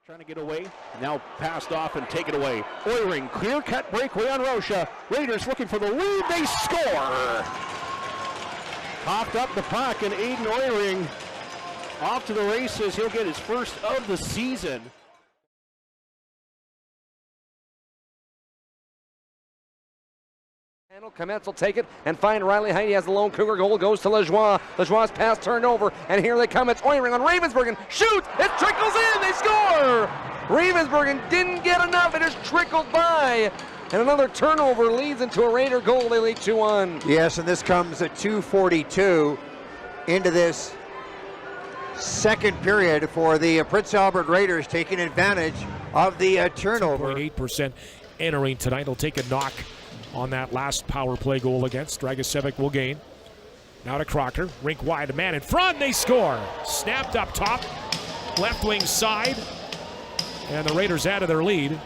Trying to get away, now passed off and taken away. Oiring, clear cut breakaway on Rocha. Raiders looking for the lead, they score! Popped up the puck and Aiden Oiring off to the races. He'll get his first of the season. Kometz will take it and find Riley Height. He has the lone Cougar goal, goes to Lajoie. Lajoie's pass turned over, and here they come. It's Oiring on Ravensburgen. Shoots! It trickles in! They score! Ravensburgen didn't get enough. It just trickled by. And another turnover leads into a Raider goal. They lead 2-1. Yes, and this comes at 2:42 into this second period for the Prince Albert Raiders, taking advantage of the turnover. 8% entering tonight. He'll take a knock on that last power play goal against. Dragicevic will gain. Now to Crocker. Rink wide, a man in front. They score. Snapped up top. Left wing side. And the Raiders added their lead.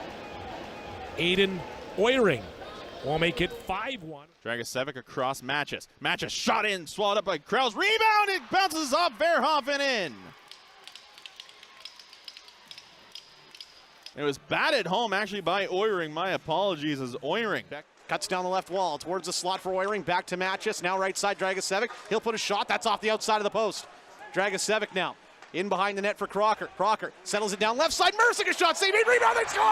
Aiden Oiring will make it 5-1. Dragicevic across Matches. Matches shot in, swallowed up by Krause. Rebound, it bounces off Verhoeven in. It was batted home actually by Oiring. My apologies as Oiring. Cuts down the left wall towards the slot for Oiring. Back to Matches. Now right side Dragicevic. He'll put a shot. That's off the outside of the post. Dragicevic now in behind the net for Crocker. Crocker settles it down left side. Mercick a shot. Save. Rebound. They score!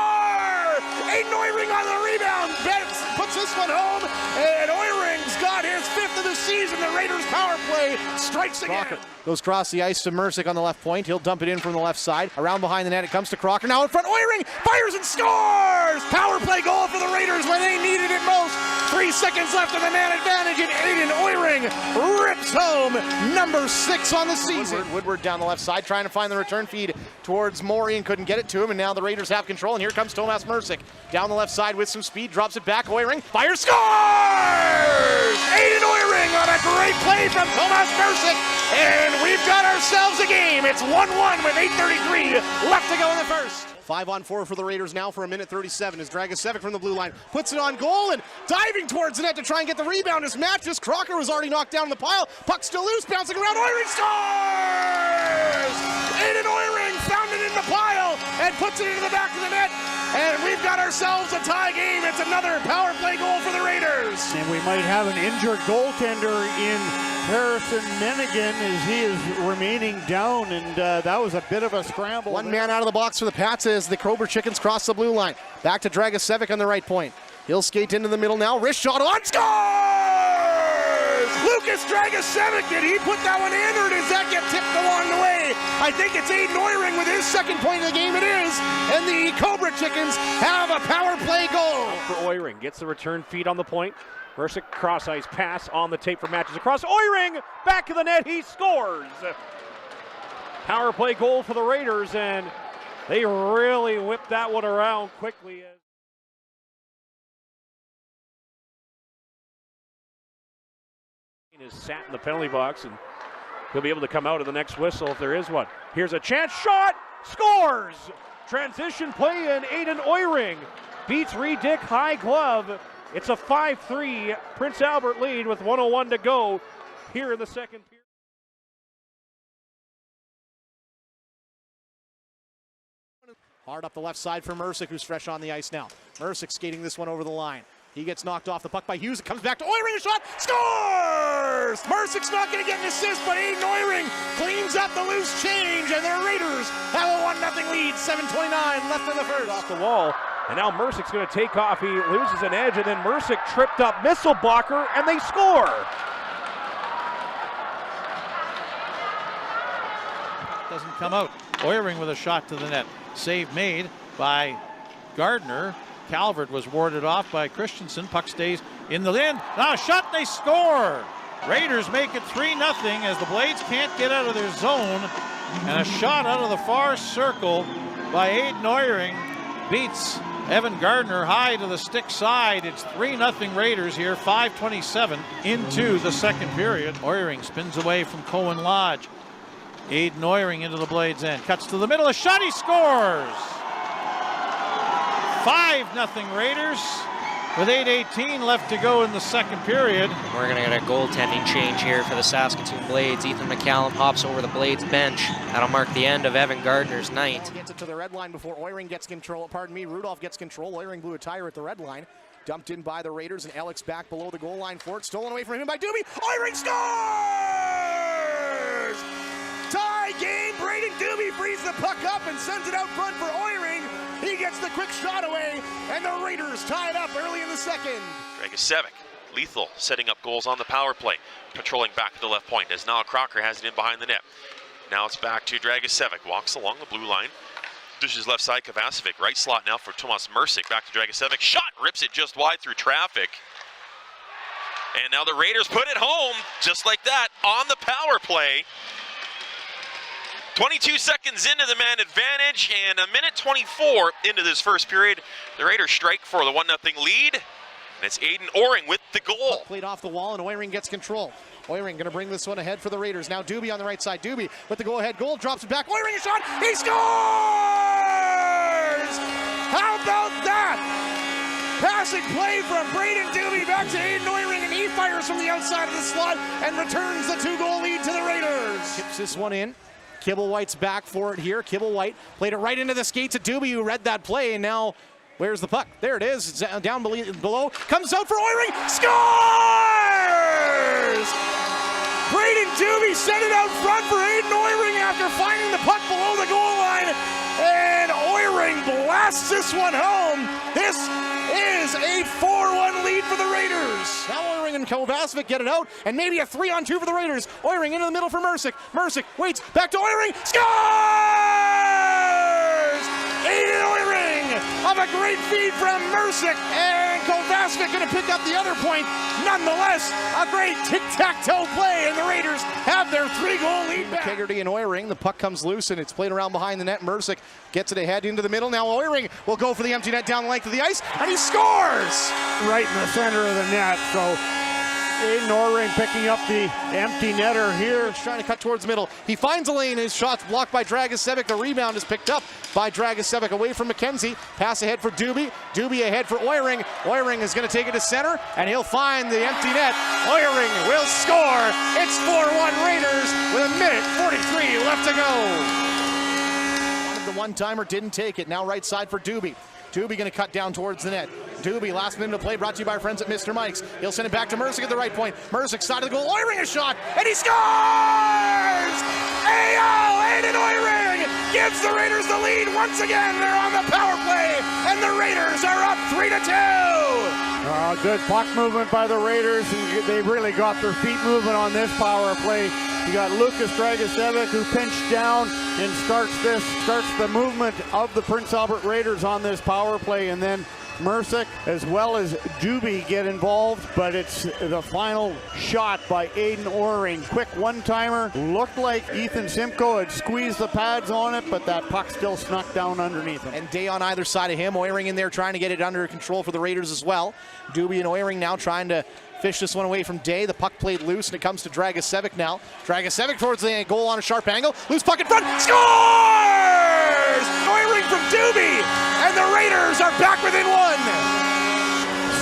Aiden Oiring on the rebound. Betts puts this one home. And Oiring's got his 5th of the season. The Raiders power play strikes again. Crocker goes across the ice to Mercick on the left point. He'll dump it in from the left side. Around behind the net it comes to Crocker. Now in front. Oiring fires and scores! Power play goal for the Raiders when they needed it most. 3 seconds left of the man advantage, and Aiden Oiring rips home number 6 on the season. Woodward down the left side trying to find the return feed towards Morey and couldn't get it to him, and now the Raiders have control, and here comes Tomas Mercick. Down the left side with some speed, drops it back. Oiring fires, scores! Aiden Oiring on a great play from Tomas Mercick, and we've got ourselves a game. It's 1-1 with 8:33 left to go in the first. 5-on-4 for the Raiders now for 1:37 as Dragicevic from the blue line puts it on goal and diving towards the net to try and get the rebound as Matches. Crocker was already knocked down in the pile. Puck still loose, bouncing around. Oiring scores! Aiden Oiring found it in the pile and puts it into the back of the net. And we've got ourselves a tie game. It's another power play goal for the Raiders. And we might have an injured goaltender in Harrison Menigan as he is remaining down, and that was a bit of a scramble. One man out of the box for the Pats as the Cobra Chickens cross the blue line. Back to Dragicevic on the right point. He'll skate into the middle now. Wrist shot on, scores! Lucas Dragicevic, did he put that one in, or does that get tipped along the way? I think it's Aiden Oiring with his second point of the game. It is, and the Cobra Chickens have a power play goal. For Oiring, gets the return feed on the point. Mercick cross ice pass on the tape for Matches across. Oiring back of the net, he scores. Power play goal for the Raiders, and they really whipped that one around quickly. Is sat in the penalty box, and he'll be able to come out of the next whistle if there is one. Here's a chance shot, scores! Transition play, and Aiden Oiring beats Reed Dick high glove. It's a 5-3 Prince Albert lead with 1:01 to go here in the second period. Hard up the left side for Mercick, who's fresh on the ice now. Mercick skating this one over the line. He gets knocked off the puck by Hughes. It comes back to Oiring, a shot, scores! Mercick's not going to get an assist, but Aiden Oiring cleans up the loose change, and the Raiders have a 1-0 lead. 7:29 left in the first. Off the wall, and now Mercick's going to take off. He loses an edge, and then Mercick tripped up missile blocker, and they score. Doesn't come out. Oiring with a shot to the net. Save made by Gardner. Calvert was warded off by Christensen. Puck stays in the end. Now a shot, they score! Raiders make it 3-0 as the Blades can't get out of their zone. And a shot out of the far circle by Aiden Oiring beats Evan Gardner high to the stick side. It's 3-0 Raiders here, 5:27 into the second period. Oiring spins away from Cohen Lodge. Aiden Oiring into the Blades end. Cuts to the middle, a shot, he scores! 5-0 Raiders. with 8:18 left to go in the second period. We're going to get a goaltending change here for the Saskatoon Blades. Ethan McCallum hops over the Blades bench. That'll mark the end of Evan Gardner's night. Gets it to the red line before Oiring gets control. Pardon me, Rudolph gets control. Oiring blew a tire at the red line. Dumped in by the Raiders, and Alex back below the goal line for it. Stolen away from him by Doobie. Oiring scores! Tie game. Braden Doobie frees the puck up and sends it out front for Oiring. He gets the quick shot away, and the Raiders tie it up early in the second. Dragicevic, lethal, setting up goals on the power play. Patrolling back to the left point as now Crocker has it in behind the net. Now it's back to Dragicevic. Walks along the blue line. Dishes left side, Kovacevic. Right slot now for Tomas Mercic. Back to Dragicevic. Shot! Rips it just wide through traffic. And now the Raiders put it home, just like that, on the power play. 22 seconds into the man advantage, and a minute 24 into this first period. The Raiders strike for the 1-0 lead, and it's Aiden Oiring with the goal. Played off the wall, and Oiring gets control. Oiring going to bring this one ahead for the Raiders. Now Doobie on the right side. Doobie with the go-ahead goal, drops it back. Oiring a shot, he scores! How about that? Passing play from Braden Doobie back to Aiden Oiring, and he fires from the outside of the slot and returns the 2-goal lead to the Raiders. Tips this one in. Kibblewhite's back for it here. Kibblewhite played it right into the skates of Doobie, who read that play, and now where's the puck? There it is, it's down below. Comes out for Oiring, scores! Braden Doobie sent it out front for Aiden Oiring after finding the puck below the goal line, and Oiring blasts this one home. This is a 4-1 lead for the Raiders. Now Oiring and Kovacevic get it out, and maybe a 3-on-2 for the Raiders. Oiring into the middle for Mercic. Mercic waits, back to Oiring, scores! Aiden Oiring of a great feed from Mercic, and Kovacevic going to pick up the other point. Nonetheless, a great tic-tac-toe play, and the Raiders have their 3-goal lead back. Kegerty and Oiring, the puck comes loose, and it's played around behind the net. Mercic gets it ahead into the middle. Now Oiring will go for the empty net down the length of the ice, and he scores! Right in the center of the net, so Aiden Oiring picking up the empty netter here. He's trying to cut towards the middle. He finds a lane. His shot's blocked by Dragicevic. The rebound is picked up by Dragicevic away from McKenzie. Pass ahead for Doobie. Doobie ahead for Oiring. Oiring is going to take it to center, and he'll find the empty net. Oiring will score. It's 4-1 Raiders with a minute 43 left to go. The one-timer didn't take it. Now right side for Doobie. Doobie going to cut down towards the net. Doobie, last minute of play, brought to you by our friends at Mr. Mike's. He'll send it back to Mercic at the right point. Mercic side of the goal. Oiring a shot, and he scores! A.O. Aiden Oiring gives the Raiders the lead once again. They're on the power play, and the Raiders are up 3-2. Good puck movement by the Raiders, and they really got their feet moving on this power play. You got Lucas Dragicevic, who pinched down and starts the movement of the Prince Albert Raiders on this power play, and then Mercic as well as Doobie get involved, but it's the final shot by Aiden Oiring. Quick one-timer. Looked like Ethan Simcoe had squeezed the pads on it, but that puck still snuck down underneath him. And Day on either side of him. Oiring in there trying to get it under control for the Raiders as well. Doobie and Oiring now trying to fish this one away from Day. The puck played loose, and it comes to Dragicevic now. Dragicevic towards the goal on a sharp angle. Loose puck in front. Scores! Oiring from Doobie, and the Raiders are back within one.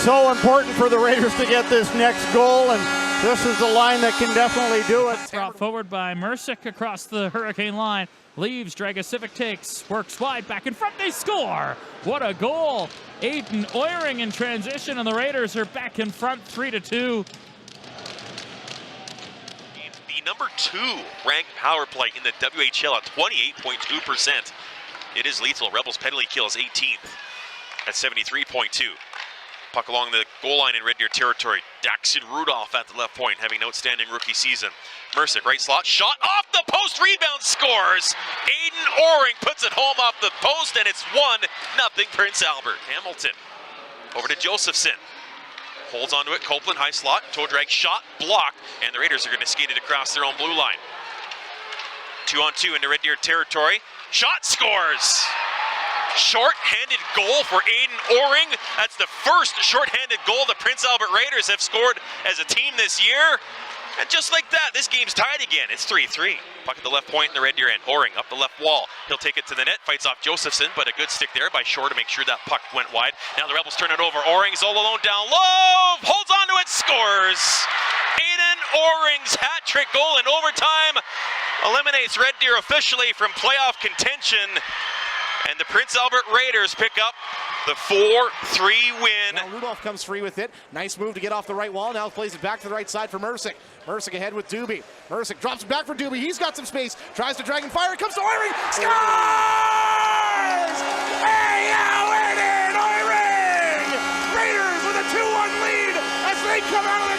So important for the Raiders to get this next goal, and this is the line that can definitely do it. Brought forward by Mercic across the Hurricane line. Leaves, Dragicevic takes, works wide, back in front, they score! What a goal! Aiden Oiring in transition, and the Raiders are back in front, 3-2. The number 2 ranked power play in the WHL at 28.2%. It is lethal. Rebels penalty kill is 18th at 73.2. Puck along the goal line in Red Deer territory. Daxon Rudolph at the left point, having an outstanding rookie season. Mercic, right slot, shot off the post, rebound, scores! Aiden Oiring puts it home off the post, and it's 1-0 Prince Albert. Hamilton over to Josephson. Holds onto it, Copeland, high slot, toe drag, shot, blocked, and the Raiders are going to skate it across their own blue line. 2-on-2 into Red Deer territory. Shot, scores! Short-handed goal for Aiden Oiring. That's the first short-handed goal the Prince Albert Raiders have scored as a team this year. And just like that, this game's tied again. It's 3-3. Puck at the left point in the Red Deer end. Oiring up the left wall. He'll take it to the net. Fights off Josephson, but a good stick there by Shore to make sure that puck went wide. Now the Rebels turn it over. Oiring's all alone down low. Holds on to it. Scores. Aiden Oiring's hat-trick goal in overtime eliminates Red Deer officially from playoff contention. And the Prince Albert Raiders pick up the 4-3 win. Now Rudolph comes free with it. Nice move to get off the right wall. Now plays it back to the right side for Mercick. Mercick ahead with Doobie. Mercick drops it back for Doobie. He's got some space. Tries to drag and fire. It comes to Oiring. Scores! Hey, Aiden Oiring! Raiders with a 2-1 lead as they come out of